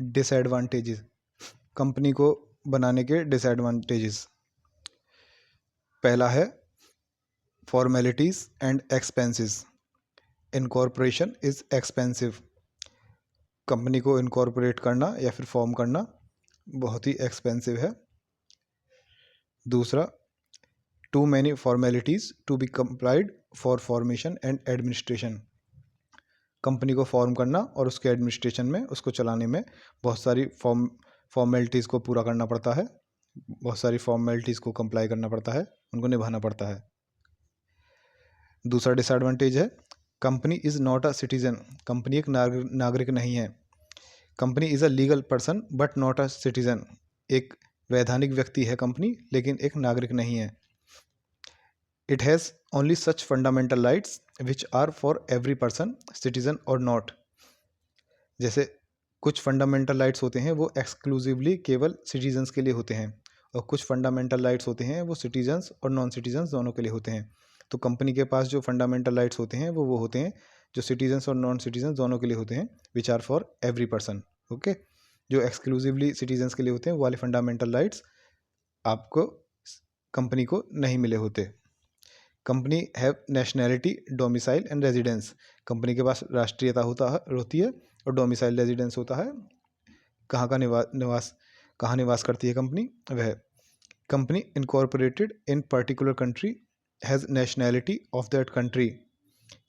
Disadvantages, company को बनाने के डिसएडवांटेजेस। पहला है formalities and expenses. Incorporation is expensive. Company को इनकॉर्पोरेट करना या फिर फॉर्म करना बहुत ही एक्सपेंसिव है। दूसरा, too many formalities to be complied for formation and administration. Company को फॉर्म करना और उसके एडमिनिस्ट्रेशन में, उसको चलाने में बहुत सारी फॉर्मेलिटीज़ को पूरा करना पड़ता है, बहुत सारी फॉर्मेलिटीज़ को कंप्लाई करना पड़ता है, उनको निभाना पड़ता है। दूसरा डिसएडवांटेज है company is not a citizen. Company एक नागरिक नहीं है। Company is a legal person but not a citizen. एक वैधानिक व्यक्ति है कंपनी, लेकिन एक नागरिक नहीं है। It has only such fundamental rights which are for every person, citizen और नॉट। जैसे कुछ फंडामेंटल राइट्स होते हैं वो एक्सक्लूसिवली केवल सिटीजन्स के लिए होते हैं, और कुछ फंडामेंटल राइट्स होते हैं वो सिटीजन्स और नॉन सिटीजन्स दोनों के लिए होते हैं। तो कंपनी के पास जो फंडामेंटल राइट्स होते हैं वो होते हैं जो सिटीजन्स और नॉन सिटीजन्स दोनों के लिए होते हैं, which are for every person. Okay, जो एक्सक्लूसिवली सिटीजन्स के लिए होते हैं वो वाले फंडामेंटल राइट्स आपको कंपनी को नहीं मिले होते। Company have nationality, domicile and residence. Company के पास राष्ट्रीयता होती है और डोमिसाइल रेजिडेंस होता है, कहाँ का निवास करती है कंपनी वह। Company incorporated in particular country has nationality of that country.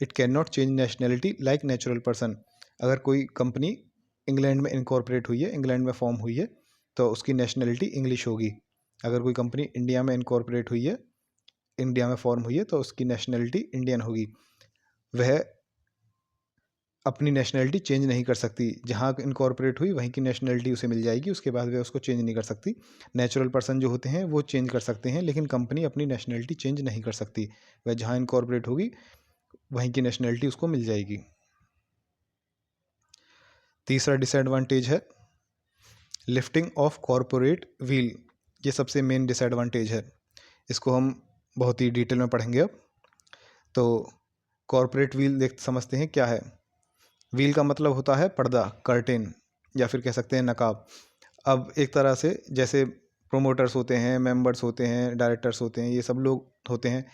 It can not change nationality like natural person. अगर कोई कंपनी इंग्लैंड में इनकॉर्पोरेट हुई है, इंग्लैंड में फॉर्म हुई है, तो उसकी नेशनैलिटी इंग्लिश होगी। अगर कोई कंपनी इंडिया में इनकॉर्पोरेट हुई है, इंडिया में फॉर्म हुई है, तो उसकी नेशनैलिटी इंडियन होगी। वह अपनी नेशनैलिटी चेंज नहीं कर सकती। जहाँ इनकॉर्पोरेट हुई वहीं की नेशनैलिटी उसे मिल जाएगी, उसके बाद वह उसको चेंज नहीं कर सकती। नेचुरल पर्सन जो होते हैं वो चेंज कर सकते हैं, लेकिन कंपनी अपनी नेशनैलिटी चेंज नहीं कर सकती। वह जहाँ इनकॉर्पोरेट होगी वहीं की नेशनैलिटी उसको मिल जाएगी। तीसरा डिसएडवांटेज है लिफ्टिंग ऑफ कॉरपोरेट व्हील। ये सबसे मेन डिसएडवांटेज है, इसको हम बहुत ही डिटेल में पढ़ेंगे अब। तो कॉरपोरेट व्हील समझते हैं क्या है। व्हील का मतलब होता है पर्दा, कर्टेन, या फिर कह सकते हैं नकाब। अब एक तरह से जैसे प्रोमोटर्स होते हैं, मेंबर्स होते हैं, डायरेक्टर्स होते हैं, ये सब लोग होते हैं,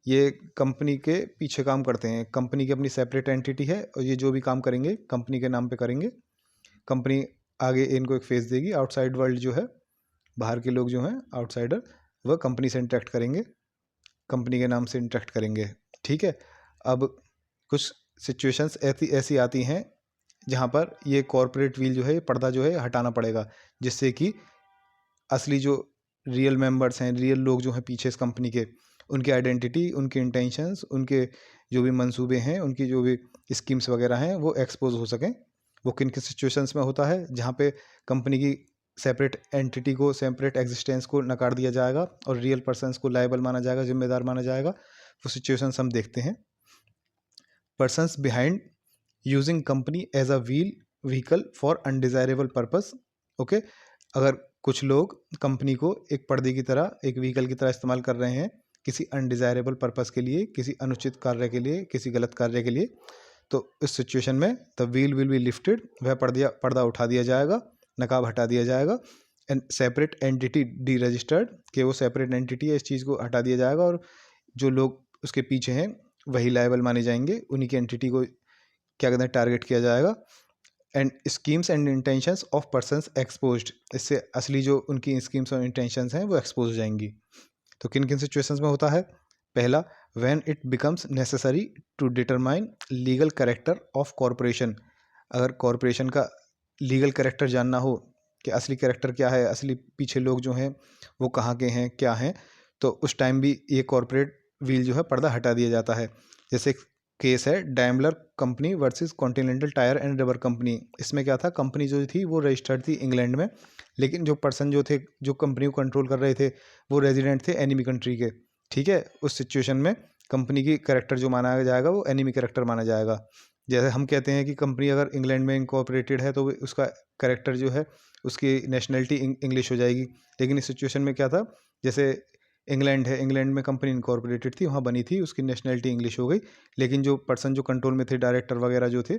ये कंपनी के पीछे काम करते हैं। कंपनी की अपनी सेपरेट एंटिटी है और ये जो भी काम करेंगे कंपनी के नाम पे करेंगे। कंपनी आगे इनको एक फेस देगी। आउटसाइड वर्ल्ड जो है, बाहर के लोग जो हैं आउटसाइडर, वह कंपनी से इंटरेक्ट करेंगे, कंपनी के नाम से इंटरेक्ट करेंगे। ठीक है। अब कुछ सिचुएशंस ऐसी आती हैं जहाँ पर ये कॉरपोरेट व्हील जो है, पर्दा जो है हटाना पड़ेगा, जिससे कि असली जो रियल मेंबर्स हैं, रियल लोग जो हैं पीछे इस कंपनी के, उनकी आइडेंटिटी, उनके इंटेंशंस, उनके जो भी मंसूबे हैं, उनकी जो भी स्कीम्स वगैरह हैं, वो एक्सपोज हो सकें। वो किन किन सिचुएशंस में होता है, जहाँ पे कंपनी की सेपरेट एंटिटी को, सेपरेट एग्जिस्टेंस को नकार दिया जाएगा और रियल पर्सनस को लायबल माना जाएगा, जिम्मेदार माना जाएगा। वो सिचुएशंस हम देखते हैं। Persons behind using company as a vehicle for undesirable purpose. Okay, अगर कुछ लोग कंपनी को एक पर्दे की तरह, एक व्हीकल की तरह इस्तेमाल कर रहे हैं किसी अनडिजायरेबल पर्पस के लिए, किसी अनुचित कार्य के लिए, किसी गलत कार्य के लिए, तो इस सिचुएशन में the wheel will be lifted. वह पर्दा उठा दिया जाएगा, नकाब हटा दिया जाएगा। And separate entity D registered, कि वो सेपरेट एंटिटी है, इस चीज़ को हटा दिया जाएगा, और जो लोग उसके पीछे हैं वही लायबल माने जाएंगे, उन्हीं की एंटिटी को क्या कहते हैं टारगेट किया जाएगा। And schemes and intentions of persons exposed, इससे असली जो उनकी स्कीम्स और इंटेंशंस हैं वो एक्सपोज हो जाएंगी। तो किन किन सिचुएशंस में होता है। पहला, when it becomes necessary to determine legal character of corporation. अगर कॉरपोरेशन का लीगल कैरेक्टर जानना हो कि असली कैरेक्टर क्या है, असली पीछे लोग जो हैं वो कहाँ के हैं, क्या हैं, तो उस टाइम भी ये कॉरपोरेट व्हील जो है पर्दा हटा दिया जाता है। जैसे केस है Daimler company versus continental tyre and rubber company. इसमें क्या था, कंपनी जो थी वो रजिस्टर्ड थी इंग्लैंड में, लेकिन जो पर्सन जो थे, जो कंपनी को कंट्रोल कर रहे थे, वो रेजिडेंट थे एनिमी कंट्री के। ठीक है। उस सिचुएशन में कंपनी की कैरेक्टर जो माना जाएगा वो एनिमी कैरेक्टर माना जाएगा। जैसे हम कहते हैं कि कंपनी अगर इंग्लैंड में इनकॉर्पोरेटेड है तो उसका कैरेक्टर जो है, उसकी नेशनलिटी इंग्लिश हो जाएगी। लेकिन इस सिचुएशन में क्या था, जैसे इंग्लैंड है, इंग्लैंड में कंपनी इनकॉर्पोरेटेड थी, वहाँ बनी थी, उसकी नेशनलिटी इंग्लिश हो गई, लेकिन जो पर्सन जो कंट्रोल में थे, डायरेक्टर वगैरह जो थे,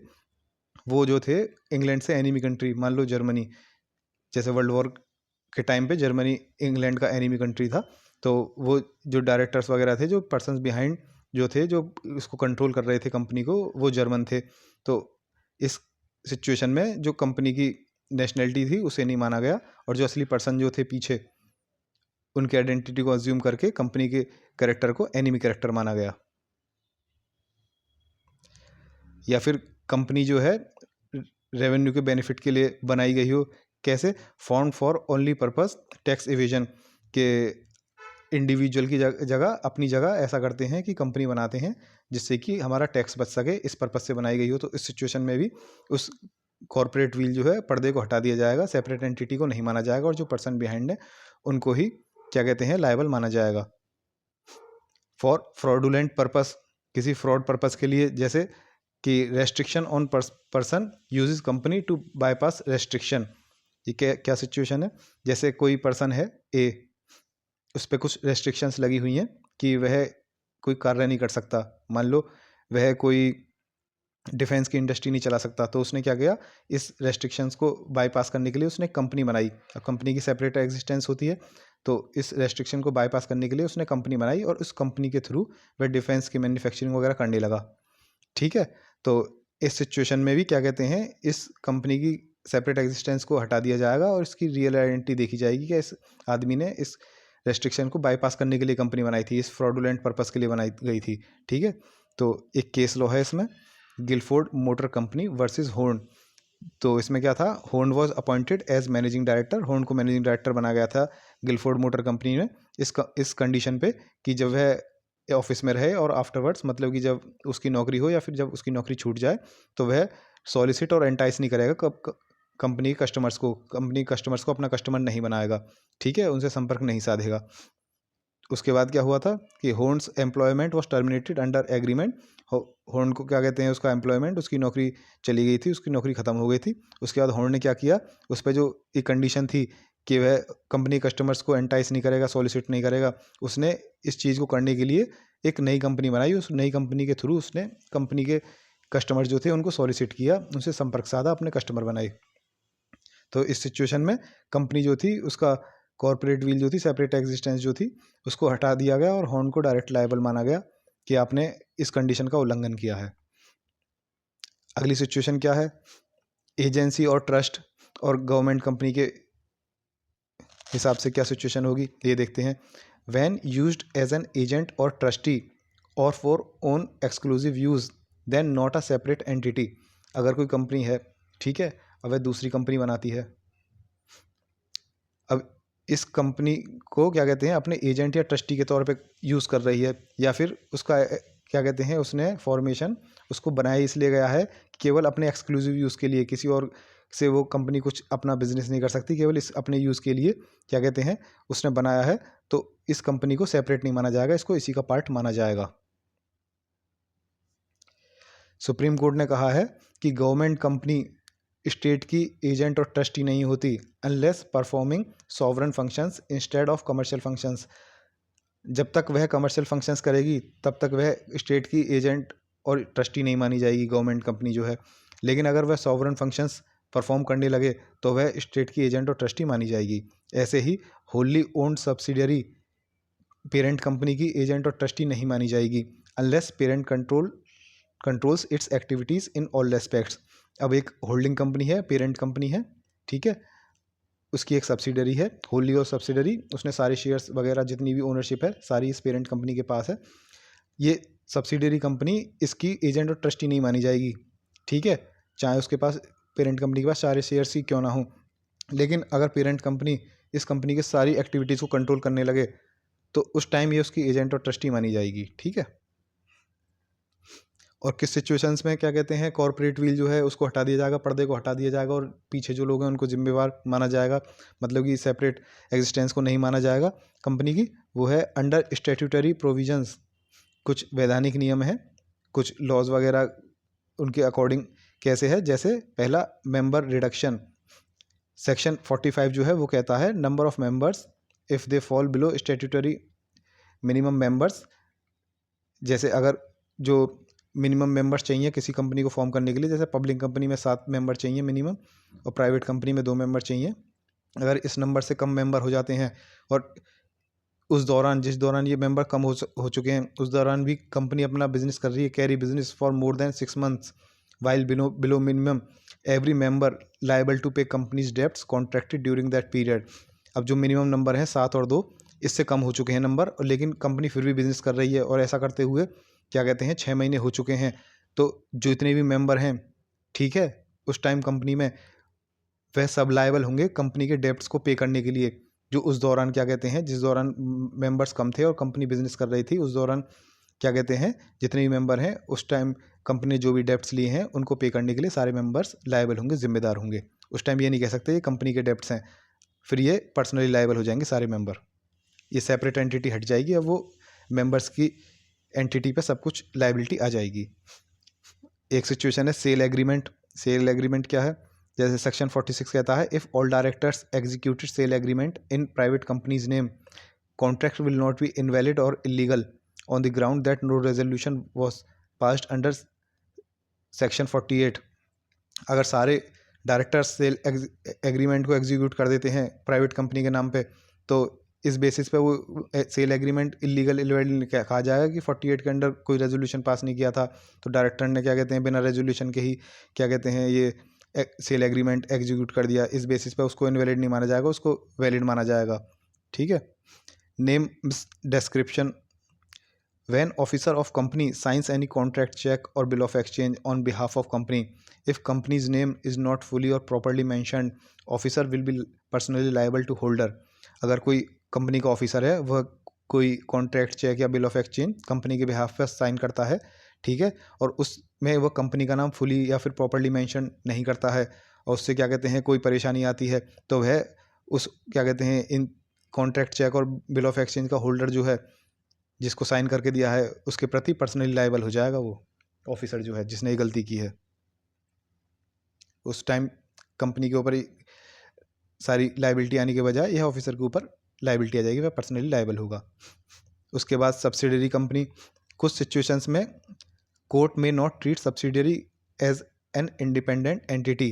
वो जो थे इंग्लैंड से एनिमी कंट्री, मान लो जर्मनी, जैसे वर्ल्ड वॉर के टाइम पे जर्मनी इंग्लैंड का एनिमी कंट्री था, तो वो जो डायरेक्टर्स वगैरह थे, जो पर्सन्स बिहाइंड जो थे, जो इसको कंट्रोल कर रहे थे कंपनी को, वो जर्मन थे। तो इस सिचुएशन में जो कंपनी की नेशनलिटी थी उसे नहीं माना गया, और जो असली पर्सन जो थे पीछे, उनके आइडेंटिटी को अज्यूम करके कंपनी के कैरेक्टर को एनिमी कैरेक्टर माना गया। या फिर कंपनी जो है रेवेन्यू के बेनिफिट के लिए बनाई गई हो, कैसे? Form for only purpose tax evasion, के इंडिविजुअल की जगह अपनी जगह ऐसा करते हैं कि कंपनी बनाते हैं जिससे कि हमारा टैक्स बच सके, इस पर्पस से बनाई गई हो। तो इस सिचुएशन में भी उस कॉर्पोरेट व्हील जो है, पर्दे को हटा दिया जाएगा, सेपरेट एंटिटी को नहीं माना जाएगा, और जो पर्सन बिहाइंड है उनको ही क्या कहते हैं, लायबल माना जाएगा। फॉर फ्रॉडुलेंट पर्पस, किसी फ्रॉड पर्पस के लिए, जैसे कि restriction on person uses company to bypass restriction. ये क्या सिचुएशन है? जैसे कोई पर्सन है ए, उस पर कुछ रेस्ट्रिक्शंस लगी हुई हैं कि वह कोई कार्य नहीं कर सकता, मान लो वह कोई डिफेंस की इंडस्ट्री नहीं चला सकता, तो उसने क्या किया, इस रेस्ट्रिक्शंस को बाईपास करने के लिए उसने कंपनी बनाई। अब कंपनी की सेपरेट एग्जिस्टेंस होती है, तो इस रेस्ट्रिक्शन को बाईपास करने के लिए उसने कंपनी बनाई, और उस कंपनी के थ्रू वह डिफेंस की मैन्युफैक्चरिंग वगैरह करने लगा। ठीक है, तो इस सिचुएशन में भी क्या कहते हैं, इस कंपनी की सेपरेट एग्जिस्टेंस को हटा दिया जाएगा, और इसकी रियल आइडेंटिटी देखी जाएगी कि इस आदमी ने इस रेस्ट्रिक्शन को बाईपास करने के लिए कंपनी बनाई थी, इस फ्रॉडुलेंट पर्पस के लिए बनाई गई थी। ठीक है, तो एक केस लॉ है इसमें, Gilford motor company versus Horne. तो इसमें क्या था, Horne was appointed as managing director, Horne को मैनेजिंग डायरेक्टर बनाया गया था गिलफोर्ड मोटर कंपनी में, इस कंडीशन पे कि जब वह ऑफिस में रहे और आफ्टरवर्ड्स, मतलब कि जब उसकी नौकरी हो या फिर जब उसकी नौकरी छूट जाए, तो वह सॉलिसिट और एंटाइस नहीं करेगा कंपनी कस्टमर्स को अपना कस्टमर नहीं बनाएगा। ठीक है, उनसे संपर्क नहीं साधेगा। उसके बाद क्या हुआ था कि horns employment was terminated under agreement. Horn को क्या कहते हैं, उसका एम्प्लॉयमेंट, उसकी नौकरी चली गई थी, उसकी नौकरी ख़त्म हो गई थी। उसके बाद हॉर्न ने क्या किया, उस पर जो एक कंडीशन थी कि वह कंपनी कस्टमर्स को एंटाइस नहीं करेगा, सॉलिसिट नहीं करेगा, उसने इस चीज़ को करने के लिए एक नई कंपनी बनाई। उस नई कंपनी के थ्रू उसने कंपनी के कस्टमर्स जो थे उनको सॉलिसिट किया, उनसे संपर्क साधा, अपने कस्टमर बनाए। तो इस सिचुएशन में कंपनी जो थी, उसका कॉर्पोरेट व्हील जो थी, सेपरेट एग्जिस्टेंस जो थी, उसको हटा दिया गया, और हॉर्न को डायरेक्ट लायबल माना गया कि आपने इस कंडीशन का उल्लंघन किया है। अगली सिचुएशन क्या है, एजेंसी और ट्रस्ट और गवर्नमेंट कंपनी के हिसाब से क्या सिचुएशन होगी, ये देखते हैं। When used as an agent और ट्रस्टी और for own exclusive use, then not a separate entity. अगर कोई कंपनी है, ठीक है, अब वह दूसरी कंपनी बनाती है, अब इस कंपनी को क्या कहते हैं, अपने एजेंट या ट्रस्टी के तौर पे यूज़ कर रही है, या फिर उसका क्या कहते हैं, उसने फॉर्मेशन उसको बनाया इसलिए गया है कि केवल अपने एक्सक्लूसिव यूज़ के लिए, किसी और से वो कंपनी कुछ अपना बिजनेस नहीं कर सकती, केवल इस अपने यूज़ के लिए क्या कहते हैं उसने बनाया है, तो इस कंपनी को सेपरेट नहीं माना जाएगा, इसको इसी का पार्ट माना जाएगा। सुप्रीम कोर्ट ने कहा है कि गवर्नमेंट कंपनी स्टेट की एजेंट और ट्रस्टी नहीं होती unless performing sovereign functions instead of commercial functions. जब तक वह कमर्शियल फंक्शंस करेगी तब तक वह स्टेट की एजेंट और ट्रस्टी नहीं मानी जाएगी गवर्नमेंट कंपनी जो है, लेकिन अगर वह सॉवरन फंक्शंस परफॉर्म करने लगे तो वह स्टेट की एजेंट और ट्रस्टी मानी जाएगी। ऐसे ही wholly owned subsidiary parent company की एजेंट और ट्रस्टी नहीं मानी जाएगी unless parent controls its activities in all aspects. अब एक होल्डिंग कंपनी है, पेरेंट कंपनी है, ठीक है, उसकी एक सब्सिडरी है, होली और सब्सिडरी, उसने सारे शेयर्स वगैरह जितनी भी ओनरशिप है सारी इस पेरेंट कंपनी के पास है। ये सब्सिडरी कंपनी इसकी एजेंट और ट्रस्टी नहीं मानी जाएगी, ठीक है, चाहे उसके पास पेरेंट कंपनी के पास सारे शेयर्स ही क्यों ना हो। लेकिन अगर पेरेंट कंपनी इस कंपनी के सारी एक्टिविटीज़ को कंट्रोल करने लगे तो उस टाइम ये उसकी एजेंट और ट्रस्टी मानी जाएगी। ठीक है, और किस सिचुएशंस में क्या कहते हैं कॉर्पोरेट व्हील जो है उसको हटा दिया जाएगा, पर्दे को हटा दिया जाएगा, और पीछे जो लोग हैं उनको जिम्मेवार माना जाएगा, मतलब कि सेपरेट एग्जिस्टेंस को नहीं माना जाएगा कंपनी की। वो है अंडर स्टैट्यूटरी प्रोविजंस, कुछ वैधानिक नियम है, कुछ लॉज वगैरह उनके अकॉर्डिंग कैसे है। जैसे पहला मेंबर रिडक्शन, सेक्शन 45 जो है वो कहता है number of members if they fall below statutory minimum members. जैसे अगर जो मिनिमम मेंबर्स चाहिए किसी कंपनी को फॉर्म करने के लिए, जैसे पब्लिक कंपनी में 7 मेंबर चाहिए मिनिमम और प्राइवेट कंपनी में 2 मेंबर चाहिए। अगर इस नंबर से कम मेंबर हो जाते हैं और उस दौरान जिस दौरान ये मेंबर कम हो चुके हैं उस दौरान भी कंपनी अपना बिजनेस कर रही है, carry business for more than 6 months while below minimum, every member liable to pay companies debts contracted during that period. अब जो मिनिमम नंबर है 7 और 2, इससे कम हो चुके हैं नंबर और लेकिन कंपनी फिर भी बिजनेस कर रही है और ऐसा करते हुए क्या कहते हैं 6 महीने हो चुके हैं, तो जो इतने भी मेंबर हैं, ठीक है, उस टाइम कंपनी में वह सब लायबल होंगे कंपनी के डेब्ट्स को पे करने के लिए, जो उस दौरान क्या कहते हैं जिस दौरान मेंबर्स कम थे और कंपनी बिजनेस कर रही थी उस दौरान क्या कहते हैं जितने भी मेंबर हैं उस टाइम कंपनी ने जो भी डेब्ट्स लिए हैं उनको पे करने के लिए सारे मेंबर्स लायबल होंगे, जिम्मेदार होंगे। उस टाइम ये नहीं कह सकते ये कंपनी के डेब्ट्स हैं, फिर ये पर्सनली लायबल हो जाएंगे सारे मेंबर। ये सेपरेट एंटिटी हट जाएगी, अब वो मेंबर्स की एंटिटी पे सब कुछ लायबिलिटी आ जाएगी। एक सिचुएशन है सेल एग्रीमेंट। सेल एग्रीमेंट क्या है, जैसे सेक्शन 46 कहता है if all directors executed sale agreement in private companies name contract will not be invalid और illegal on the ground that no resolution was passed under section 48। अगर सारे directors sale agreement को execute कर देते हैं private company के नाम पे, तो इस बेसिस पे वो सेल एग्रीमेंट इलीगल इनवैलिड कहा जाएगा कि 48 के अंडर कोई रेजोल्यूशन पास नहीं किया था, तो डायरेक्टर ने क्या कहते हैं बिना रेजोल्यूशन के ही क्या कहते हैं ये सेल एग्रीमेंट एग्जीक्यूट कर दिया, इस बेसिस पे उसको इनवैलिड नहीं माना जाएगा, उसको वैलिड माना जाएगा। ठीक है। Name description when officer of company signs any contract, check or bill of exchange on behalf of company, if company's name is not fully or properly mentioned, officer will be personally liable to holder। अगर कोई company का officer है वह कोई contract check या bill of exchange company के behalf पर sign करता है, ठीक है, और उसमें वह कंपनी का नाम फुली या फिर प्रॉपर्ली मेंशन नहीं करता है और उससे क्या कहते हैं कोई परेशानी आती है, तो वह उस क्या कहते हैं इन कॉन्ट्रैक्ट चेक और बिल ऑफ एक्सचेंज का होल्डर जो है जिसको साइन करके दिया है उसके प्रति पर्सनली लायबल हो जाएगा वो ऑफिसर जो है जिसने ये गलती की है। उस टाइम कंपनी के ऊपर ही सारी लायबिलिटी आने के बजाय यह ऑफिसर के ऊपर लायबिलिटी आ जाएगी, वह पर्सनली लायबल होगा। उसके बाद सब्सिडरी कंपनी। कुछ सिचुएशंस में कोर्ट में not treat subsidiary as an independent entity,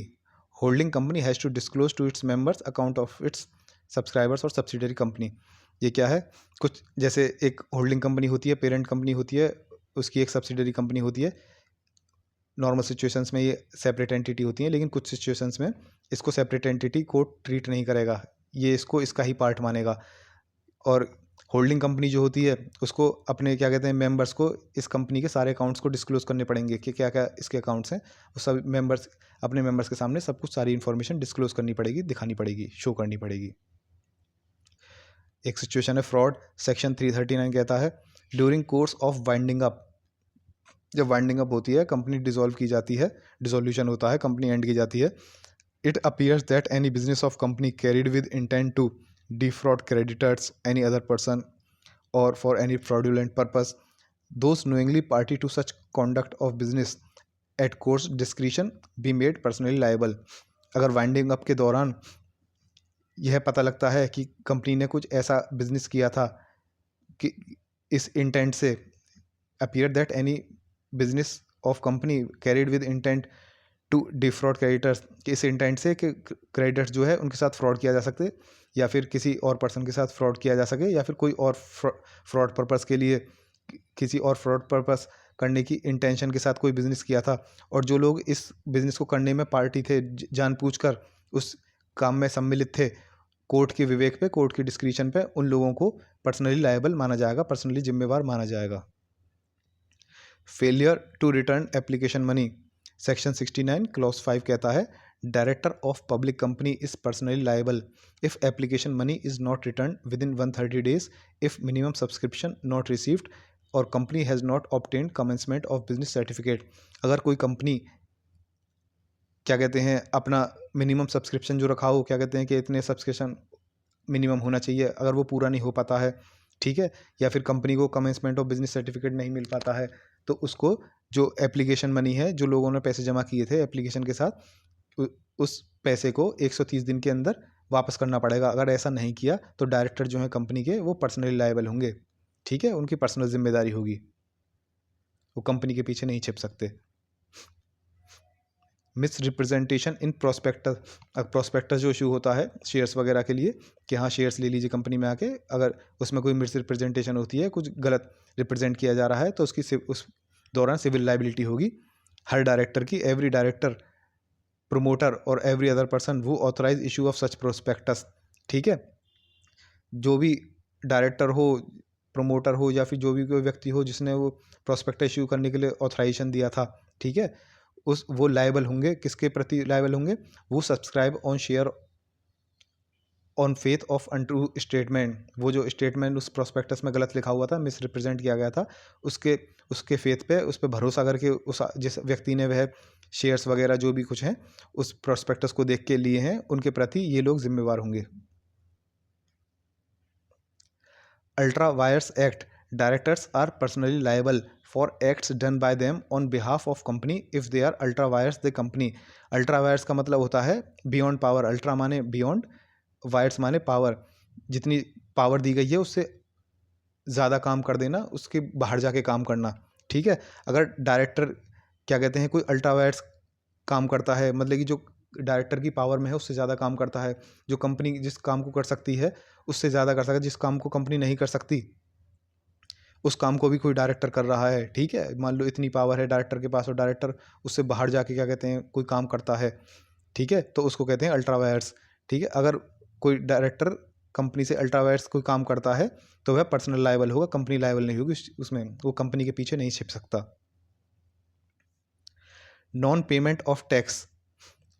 holding company has to disclose to its members account of its subscribers और सब्सिडरी कंपनी। ये क्या है, कुछ जैसे एक होल्डिंग कंपनी होती है, पेरेंट कंपनी होती है, उसकी एक सब्सिडरी कंपनी होती है। नॉर्मल सिचुएशंस में ये सेपरेट एंटिटी होती है, लेकिन कुछ सिचुएशंस में इसको सेपरेट एंटिटी कोर्ट ट्रीट नहीं करेगा, ये इसको इसका ही पार्ट मानेगा। और होल्डिंग कंपनी जो होती है उसको अपने क्या कहते हैं मेंबर्स को इस कंपनी के सारे अकाउंट्स को डिस्क्लोज करने पड़ेंगे कि क्या क्या इसके अकाउंट्स हैं, वो सब मेंबर्स अपने मेंबर्स के सामने सब कुछ सारी इन्फॉर्मेशन डिस्क्लोज करनी पड़ेगी, दिखानी पड़ेगी, शो करनी पड़ेगी। एक सिचुएशन है फ्रॉड। सेक्शन 339 कहता है during course of winding up, जब वाइंडिंग अप होती है कंपनी डिसॉल्व की जाती है, डिसोल्यूशन होता है, कंपनी एंड की जाती है, it appears that any business of company carried with intent to defraud creditors any other person और for any fraudulent purpose those knowingly party to such conduct of business at course discretion be made personally liable. अगर winding up के दौरान यह पता लगता है कि company ने कुछ ऐसा बिजनेस किया था कि इस इंटेंट से, appear that any business of company carried with intent to defraud creditors, कि इस इंटेंट से कि क्रेडिटर्स जो है उनके साथ फ्रॉड किया जा सकते या फिर किसी और पर्सन के साथ फ्रॉड किया जा सके या फिर कोई और फ्रॉड पर्पस के लिए किसी और फ्रॉड पर्पस करने की इंटेंशन के साथ कोई बिजनेस किया था और जो लोग इस बिजनेस को करने में पार्टी थे, जानबूझकर उस काम में सम्मिलित थे, कोर्ट के विवेक पे, कोर्ट की डिस्क्रिशन पे उन लोगों को पर्सनली लायबल माना जाएगा, पर्सनली जिम्मेवार माना जाएगा। Failure to return application money. Section 69 clause 5 कहता है director of public company is personally liable if application money is not return with in 130 days if minimum subscription not received और company has not obtained commencement of business certificate. अगर कोई company क्या कहते हैं अपना minimum subscription जो रखा हो, क्या कहते हैं कि इतने सब्सक्रिप्शन मिनिमम होना चाहिए, अगर वो पूरा नहीं हो पाता है, ठीक है, या फिर कंपनी को कमेंसमेंट ऑफ बिजनेस सर्टिफिकेट नहीं मिल पाता है, तो उसको जो एप्लीकेशन मनी है, जो लोगों ने पैसे जमा किए थे एप्लीकेशन के साथ, उस पैसे को 130 दिन के अंदर वापस करना पड़ेगा। अगर ऐसा नहीं किया तो डायरेक्टर जो है कंपनी के वो पर्सनली लायबल होंगे, ठीक है, उनकी पर्सनल जिम्मेदारी होगी। वो कंपनी के पीछे नहीं छिप सकते। Miss representation in prospectus, prospectus जो इशू होता है शेयर्स वगैरह के लिए कि हाँ शेयर्स ले लीजिए कंपनी में आके, अगर उसमें कोई मिस रिप्रेजेंटेशन होती है, कुछ गलत रिप्रेजेंट किया जा रहा है, तो उस दौरान सिविल लाइबिलिटी होगी हर डायरेक्टर की। एवरी डायरेक्टर, प्रोमोटर और एवरी अदर पर्सन वो authorise issue of such prospectus. ठीक है, जो भी डायरेक्टर हो, प्रोमोटर हो, या फिर जो भी कोई व्यक्ति हो जिसने वो प्रोस्पेक्टस इशू करने के लिए ऑथराइजेशन दिया था, ठीक है, वो लायबल होंगे। किसके प्रति लायबल होंगे? वो subscribe on share on faith of untrue statement. वो जो स्टेटमेंट उस प्रोस्पेक्टस में गलत लिखा हुआ था, मिस रिप्रेजेंट किया गया था, उसके फेथ पे, उस पर भरोसा करके उस जिस व्यक्ति ने वह शेयर्स वगैरह जो भी कुछ हैं उस प्रोस्पेक्टस को देख के लिए हैं, उनके प्रति ये लोग जिम्मेवार होंगे। Ultra vires act, directors are personally liable for acts done by them on behalf of company if they are ultra vires the company. Ultra vires का मतलब होता है बियॉन्ड पावर। अल्ट्रा माने बियॉन्ड, वायर्स माने पावर। जितनी power दी गई है उससे ज़्यादा काम कर देना, उसके बाहर जाके काम करना। ठीक है, अगर डायरेक्टर क्या कहते हैं कोई अल्ट्रा वायर्स काम करता है, मतलब कि जो डायरेक्टर की पावर में है उससे ज़्यादा काम करता है, जो कंपनी जिस काम को कर सकती है उससे ज़्यादा कर सकता है, जिस काम को कंपनी नहीं कर सकती उस काम को भी कोई डायरेक्टर कर रहा है। ठीक है, मान लो इतनी पावर है डायरेक्टर के पास और डायरेक्टर उससे बाहर जाके क्या कहते हैं कोई काम करता है, ठीक है, तो उसको कहते हैं अल्ट्रा वायर्स। ठीक है, अगर कोई डायरेक्टर कंपनी से अल्ट्रा वायर्स कोई काम करता है तो वह पर्सनल लायबल होगा, कंपनी लायबल नहीं होगी उसमें, वो कंपनी के पीछे नहीं छिप सकता। Non payment of tax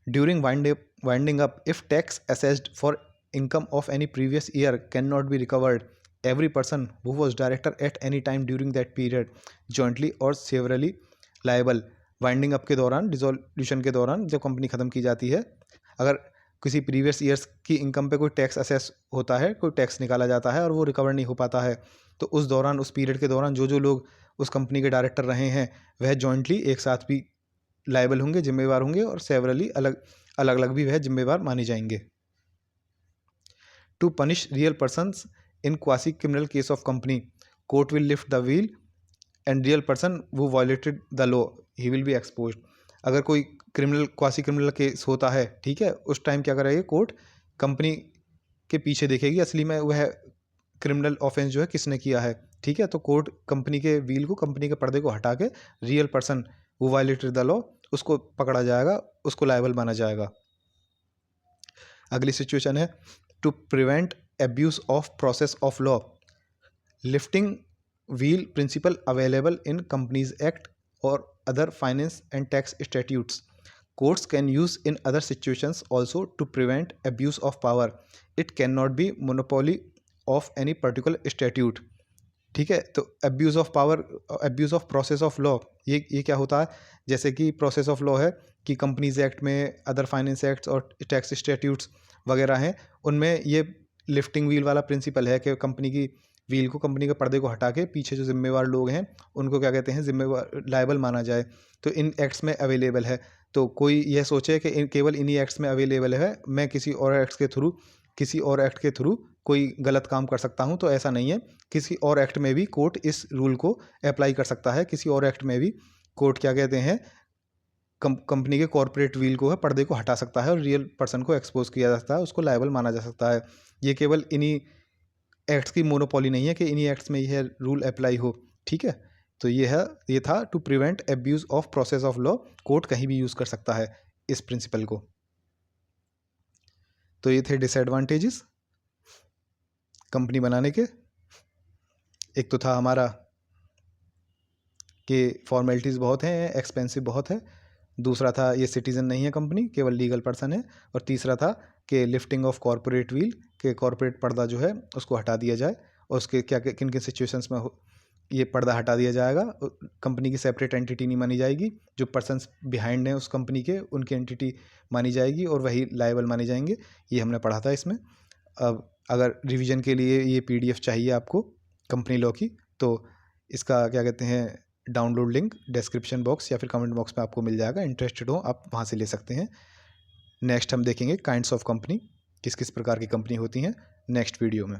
during winding up, if tax assessed for income of any previous year cannot be recovered, every person who was director at any time during that period jointly or severally liable। Winding up के दौरान, dissolution के दौरान जब company ख़त्म की जाती है, अगर किसी प्रीवियस ईयर्स की इनकम पे कोई टैक्स असेस होता है, कोई टैक्स निकाला जाता है और वो रिकवर नहीं हो पाता है, तो उस दौरान, उस पीरियड के दौरान जो जो लोग उस कंपनी के डायरेक्टर रहे हैं वह जॉइंटली एक साथ भी लायबल होंगे, जिम्मेवार होंगे, और सेवरली अलग अलग भी वह जिम्मेवार माने जाएंगे। To punish real persons in quasi-criminal case of company, court will lift the veil and real person who violated the law, he will be exposed। अगर कोई क्रिमिनल, क्वासी क्रिमिनल केस होता है, ठीक है, उस टाइम क्या करेगी कोर्ट? कंपनी के पीछे देखेगी असली में वह क्रिमिनल ऑफेंस जो है किसने किया है। ठीक है, तो कोर्ट कंपनी के व्हील को, कंपनी के पर्दे को हटा के real person who violated the law उसको पकड़ा जाएगा, उसको लायबल माना जाएगा। अगली सिचुएशन है to prevent abuse of process of law, lifting wheel principle available in Companies Act or other finance and tax statutes, courts can use in other situations also to prevent abuse of power, it cannot be monopoly of any particular statute। ठीक है, तो abuse of power, abuse of process of law, ये क्या होता है? जैसे कि process of law है कि कंपनीज एक्ट में, अदर फाइनेंस एक्ट्स और टैक्स स्टैट्यूट्स वगैरह हैं, उनमें ये लिफ्टिंग व्हील वाला प्रिंसिपल है कि कंपनी की व्हील को, कंपनी के पर्दे को हटा के पीछे जो जिम्मेवार लोग हैं उनको क्या कहते हैं, जिम्मेवार, लायबल माना जाए। तो इन एक्ट्स में अवेलेबल है। तो कोई यह सोचे कि केवल इन्हीं एक्ट्स में अवेलेबल है, मैं किसी और एक्ट के थ्रू कोई गलत काम कर सकता हूं, तो ऐसा नहीं है। किसी और एक्ट में भी कोर्ट इस रूल को अप्लाई कर सकता है। किसी और एक्ट में भी कोर्ट क्या कहते हैं, कंपनी के कॉर्पोरेट व्हील को है, पर्दे को हटा सकता है और रियल पर्सन को एक्सपोज किया जा सकता है, उसको लायबल माना जा सकता है। ये केवल इन्हीं एक्ट्स की मोनोपोली नहीं है कि इन्हीं एक्ट्स में यह रूल अप्लाई हो। ठीक है, तो ये था to prevent abuse of process of law, court कहीं भी यूज़ कर सकता है इस प्रिंसिपल को। तो ये थे डिसएडवांटेजेस कंपनी बनाने के। एक तो था हमारा कि फॉर्मेलिटीज़ बहुत हैं, एक्सपेंसिव बहुत है। दूसरा था ये सिटीज़न नहीं है कंपनी, केवल लीगल पर्सन है। और तीसरा था कि लिफ्टिंग ऑफ कॉर्पोरेट व्हील, के कॉर्पोरेट पर्दा जो है उसको हटा दिया जाए, और उसके क्या किन किन सिचुएशंस में ये पर्दा हटा दिया जाएगा। कंपनी की सेपरेट एंटिटी नहीं मानी जाएगी, जो पर्सन्स बिहाइंड हैं उस कंपनी के, उनकी एंटिटी मानी जाएगी और वही लायबल माने जाएंगे। ये हमने पढ़ा था इसमें। अब अगर रिवीजन के लिए ये PDF चाहिए आपको कंपनी लॉ की, तो इसका क्या कहते हैं डाउनलोड लिंक डिस्क्रिप्शन बॉक्स या फिर कमेंट बॉक्स में आपको मिल जाएगा। इंटरेस्टेड हो आप वहाँ से ले सकते हैं। नेक्स्ट हम देखेंगे काइंड्स ऑफ कंपनी, किस किस प्रकार की कंपनी होती हैं नेक्स्ट वीडियो में।